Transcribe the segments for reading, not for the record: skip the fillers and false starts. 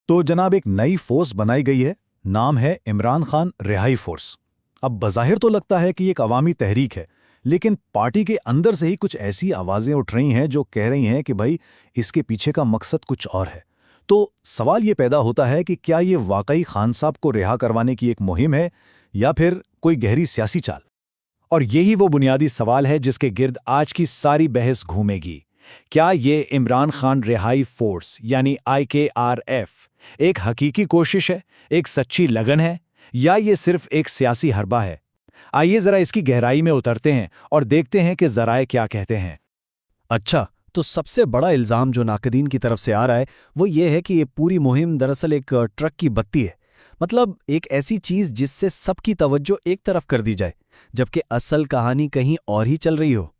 तो जनाब एक नई फोर्स बनाई गई है, नाम है इमरान खान रिहाई फोर्स। अब बज़ाहिर तो लगता है कि ये एक अवामी तहरीक है, लेकिन पार्टी के अंदर से ही कुछ ऐसी आवाज़ें उठ रही हैं जो कह रही हैं कि भाई इसके पीछे का मकसद कुछ और है। तो सवाल ये पैदा होता है कि क्या ये वाकई खान साहब को रिहा करवाने की एक मुहिम है या फिर कोई गहरी सियासी चाल? और यही वो बुनियादी सवाल है जिसके गिर्द आज की सारी बहस घूमेगी। क्या ये इमरान खान रिहाई फोर्स यानी IKRF एक हकीकी कोशिश है, एक सच्ची लगन है, या ये सिर्फ एक सियासी हरबा है? आइए जरा इसकी गहराई में उतरते हैं और देखते हैं कि ज़राए क्या कहते हैं। अच्छा, तो सबसे बड़ा इल्ज़ाम जो नाक़दीन की तरफ से आ रहा है वो ये है कि ये पूरी मुहिम दरअसल एक ट्रक की बत्ती है। मतलब एक ऐसी चीज़ जिससे सबकी तवज्जो एक तरफ कर दी जाए, जबकि असल कहानी कहीं और ही चल रही हो।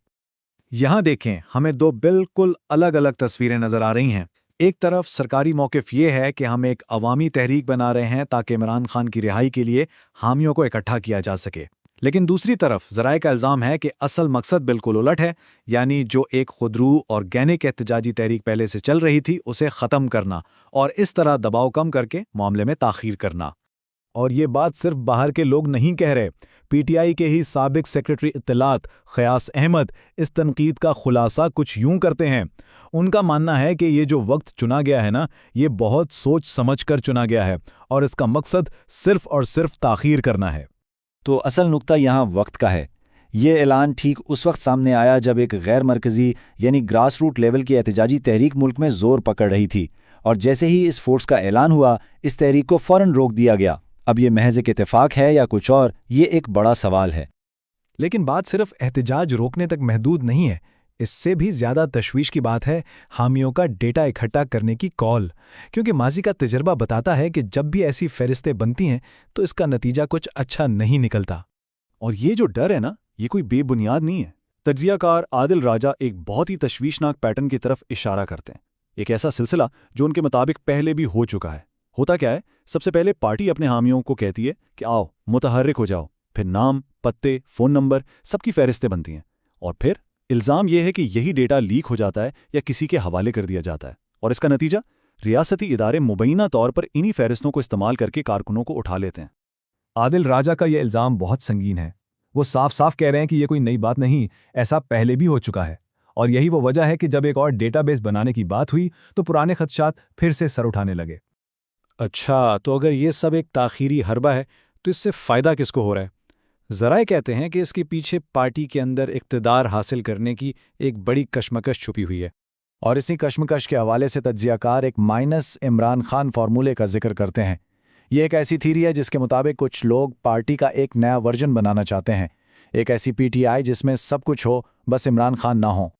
यहां देखें, हमें दो बिल्कुल अलग अलग तस्वीरें नजर आ रही हैं। एक तरफ सरकारी मौक़िफ़ ये है कि हम एक अवामी तहरीक बना रहे हैं ताकि इमरान खान की रिहाई के लिए हामियों को इकट्ठा किया जा सके, लेकिन दूसरी तरफ ज़राए का इल्ज़ाम है कि असल मकसद बिल्कुल उलट है, यानी जो एक खुदरू ऑर्गेनिक एहतजाजी तहरीक पहले से चल रही थी उसे ख़त्म करना और इस तरह दबाव कम करके मामले में ताख़ीर करना। और ये बात सिर्फ बाहर के लोग नहीं कह रहे। PTI के ही साबिक सेक्रेटरी इत्तलात ख़यास अहमद इस तनकीद का खुलासा कुछ यूं करते हैं। उनका मानना है कि ये जो वक्त चुना गया है ना, ये बहुत सोच समझ कर चुना गया है और इसका मकसद सिर्फ और सिर्फ ताख़ीर करना है। तो असल नुक्ता यहाँ वक्त का है। ये ऐलान ठीक उस वक्त सामने आया जब एक गैर मरकज़ी यानी ग्रास रूट लेवल की एहतजाजी तहरीक मुल्क में ज़ोर पकड़ रही थी, और जैसे ही इस फोर्स का ऐलान हुआ इस तहरीक को फ़ौरन रोक दिया गया। अब ये महज एक इत्तेफाक है या कुछ और, ये एक बड़ा सवाल है। लेकिन बात सिर्फ एहतजाज रोकने तक महदूद नहीं है। इससे भी ज़्यादा तशवीश की बात है हामियों का डेटा इकट्ठा करने की कॉल, क्योंकि माजी का तजर्बा बताता है कि जब भी ऐसी फहरिस्तें बनती हैं तो इसका नतीजा कुछ अच्छा नहीं निकलता। और ये जो डर है ना, ये कोई बेबुनियाद नहीं है। तज्जियाकार आदिल राजा एक बहुत ही तशवीशनाक पैटर्न की तरफ इशारा करते हैं, एक ऐसा सिलसिला जो उनके मुताबिक पहले भी हो चुका है। होता क्या है, सबसे पहले पार्टी अपने हामियों को कहती है कि आओ मुतहर्रिक हो जाओ, फिर नाम, पत्ते, फ़ोन नंबर, सबकी फहरिस्तें बनती हैं, और फिर इल्ज़ाम यह है कि यही डेटा लीक हो जाता है या किसी के हवाले कर दिया जाता है, और इसका नतीजा रियासती इदारे मुबैना तौर पर इन्हीं फहरिस्तों को इस्तेमाल करके कारकुनों को उठा लेते हैं। आदिल राजा का यह इल्ज़ाम बहुत संगीन है। वो साफ साफ कह रहे हैं कि यह कोई नई बात नहीं, ऐसा पहले भी हो चुका है, और यही वो वजह है कि जब एक और डेटाबेस बनाने की बात हुई तो पुराने खदशात फिर से सर उठाने लगे। अच्छा, तो अगर ये सब एक ताख़ीरी हरबा है तो इससे फ़ायदा किसको हो रहा है? ज़राए कहते हैं कि इसके पीछे पार्टी के अंदर इक़्तिदार हासिल करने की एक बड़ी कशमकश छुपी हुई है। और इसी कशमकश के हवाले से तज्जियाकार एक माइनस इमरान खान फार्मूले का जिक्र करते हैं। ये एक ऐसी थीरी है जिसके मुताबिक कुछ लोग पार्टी का एक नया वर्जन बनाना चाहते हैं, एक ऐसी PTI जिसमें सब कुछ हो, बस इमरान खान ना हो।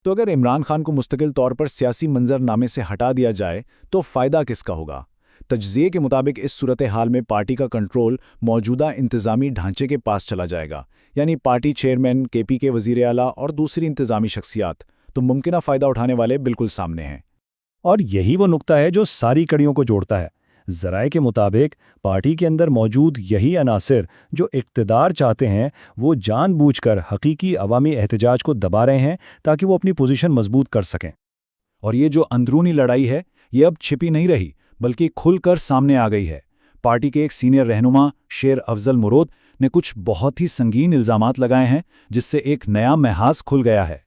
तो अगर इमरान खान को मुस्तकिल तौर पर सियासी मंजरनामे से हटा दिया जाए तो फ़ायदा किसका होगा? तज्ज़िये के मुताबिक इस सूरत हाल में पार्टी का कंट्रोल मौजूदा इंतज़ामी ढांचे के पास चला जाएगा, यानी पार्टी चेयरमैन, KP के वज़ीर आला और दूसरी इंतज़ामी शख्सियात। तो मुमकिना फ़ायदा उठाने वाले बिल्कुल सामने हैं। और यही वो नुक्ता है जो सारी कड़ियों को जोड़ता है। ज़राए के मुताबिक पार्टी के अंदर मौजूद यही अनासिर जो इक़्तिदार चाहते हैं, वो जानबूझकर हकीकी अवामी एहतजाज को दबा रहे हैं ताकि वो अपनी पोजीशन मजबूत कर सकें। और ये जो अंदरूनी लड़ाई है, ये अब छिपी नहीं रही बल्कि खुलकर सामने आ गई है। पार्टी के एक सीनियर रहनुमा शेर अफजल मुरोद ने कुछ बहुत ही संगीन इल्ज़ामात लगाए हैं, जिससे एक नया महाज खुल गया है।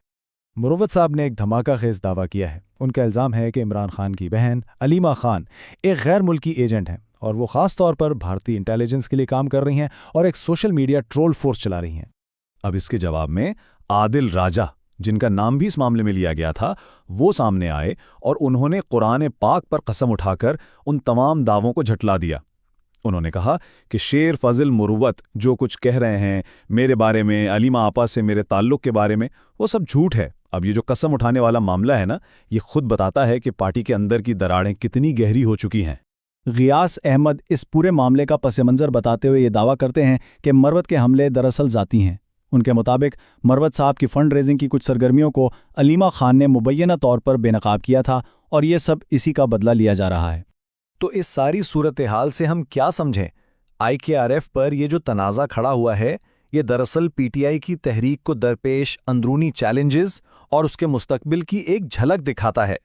मुरोवत साहब ने एक धमाका खेज दावा किया है। उनका इल्ज़ाम है कि इमरान खान की बहन अलीमा खान एक गैर मुल्की एजेंट हैं और वो ख़ास तौर पर भारतीय इंटेलिजेंस के लिए काम कर रही हैं और एक सोशल मीडिया ट्रोल फोर्स चला रही हैं। अब इसके जवाब में आदिल राजा, जिनका नाम भी इस मामले में लिया गया था, वो सामने आए और उन्होंने कुरान पाक पर कसम उठाकर उन तमाम दावों को झटला दिया। उन्होंने कहा कि शेर फजल मुरुवत जो कुछ कह रहे हैं मेरे बारे में, अलीमा आपा से मेरे ताल्लुक़ के बारे में, वो सब झूठ है। अब ये जो कसम उठाने वाला मामला है ना, ये खुद बताता है कि पार्टी के अंदर की दरारें कितनी गहरी हो चुकी हैं। ग़ियास अहमद इस पूरे मामले का पस मंज़र बताते हुए ये दावा करते हैं कि मरवत के हमले दरअसल ज़ाती हैं। उनके मुताबिक मरवत साहब की फ़ंड रेजिंग की कुछ सरगर्मियों को अलीमा खान ने मुबैना तौर पर बेनकाब किया था और ये सब इसी का बदला लिया जा रहा है। तो इस सारी सूरत हाल से हम क्या समझें? IKRF पर ये जो तनाज़ा खड़ा हुआ है, ये दरअसल PTI की तहरीक को दरपेश अंदरूनी चैलेंजेस और उसके मुस्तकबिल की एक झलक दिखाता है।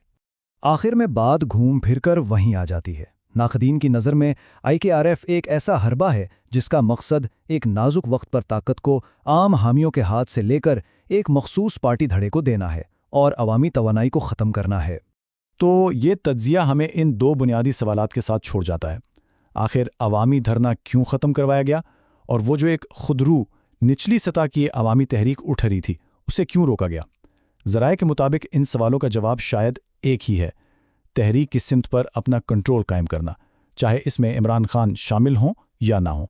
आखिर में बात घूम फिर कर वहीं आ जाती है। ناقدین کی نظر میں IKRF ایک ایسا حربہ ہے جس کا مقصد ایک نازک وقت پر طاقت کو عام حامیوں کے ہاتھ سے لے کر ایک مخصوص پارٹی دھڑے کو دینا ہے اور عوامی توانائی کو ختم کرنا ہے۔ تو یہ تجزیہ ہمیں ان دو بنیادی سوالات کے ساتھ چھوڑ جاتا ہے۔ آخر عوامی دھرنا کیوں ختم کروایا گیا، اور وہ جو ایک خودرو نچلی سطح کی عوامی تحریک اٹھ رہی تھی اسے کیوں روکا گیا؟ ذرائع کے مطابق ان سوالوں کا جواب شاید ایک ہی ہے: تحریک کی سمت پر اپنا کنٹرول قائم کرنا، چاہے اس میں عمران خان شامل ہوں یا نہ ہوں۔